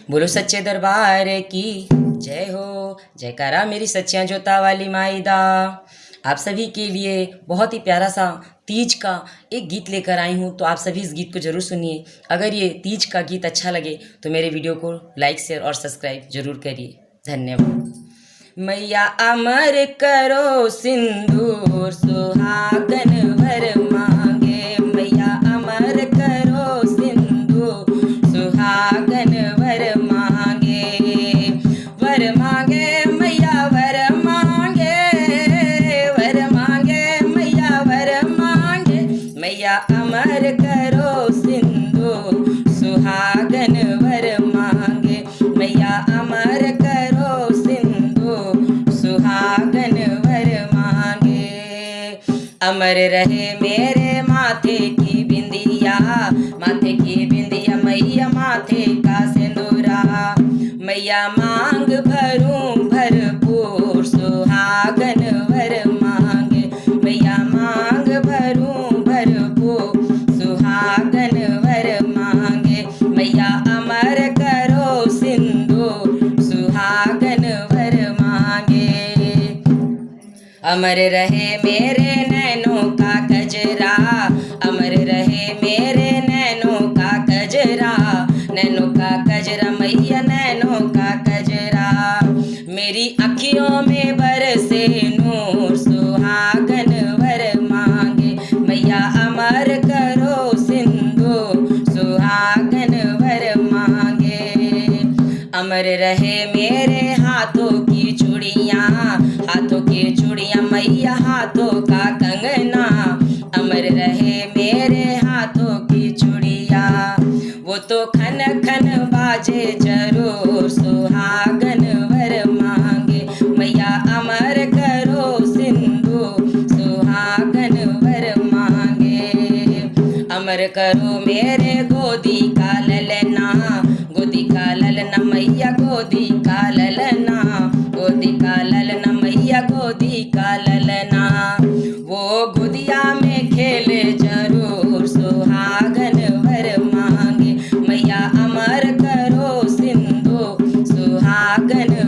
बोलो सच्चे दरबार की जय हो। जयकारा मेरी सच्चियाँ जोता वाली माई दा। आप सभी के लिए बहुत ही प्यारा सा तीज का एक गीत लेकर आई हूँ, तो आप सभी इस गीत को ज़रूर सुनिए। अगर ये तीज का गीत अच्छा लगे तो मेरे वीडियो को लाइक शेयर और सब्सक्राइब जरूर करिए। धन्यवाद। मैया अमर करो सिंदूर सुहागन वर मांगे, मैया अमर करो सिंदूर सुहागन वर मांगे। वर मांगे मैया वर मांगे, वर मांगे मैया वर मांगे। मैया अमर करो सिंदूर सुहागन वर मांगे, मैया अमर करो सुहागन वर मांगे। अमर रहे मेरे माथे की बिंदिया, माथे की बिंदिया मैया माथे का सिंदूरा। मैया मांग भरूं भरपूर सुहागन वर मांगे, मैया मांग भरूं भरपूर सुहागन वर मांगे। मैया अमर करो सिंदूर सुहागन वर मांगे। अमर रहे मेरे नैनों का कजरा, अमर रहे मेरे नैनों का कजरा, नैनों का कजरा मैया नैनों का कजरा। मेरी अखियों में बरसे नूर सुहागन वर मांगे, मैया अमर करो सिंदूर सुहागन वर मांगे। अमर रहे मेरे हाथों की चूड़ियाँ, हाथों की चूड़ियाँ मैया हाथों का कंगना। अमर रहे मेरे हाथों की चूड़ियाँ, वो तो खन खन बाजे जरूर सुहागन वर मांगे। मैया अमर करो सिंदूर सुहागन वर मांगे। अमर करो मेरे गोदी का ललना, गोदी का ललना मैया गोदी का ललना, गोदी का ललना मैया गोदी का ललना। वो गोदिया में खेले जरूर सुहागन वर मांगे, मैया अमर करो सिंदूर सुहागन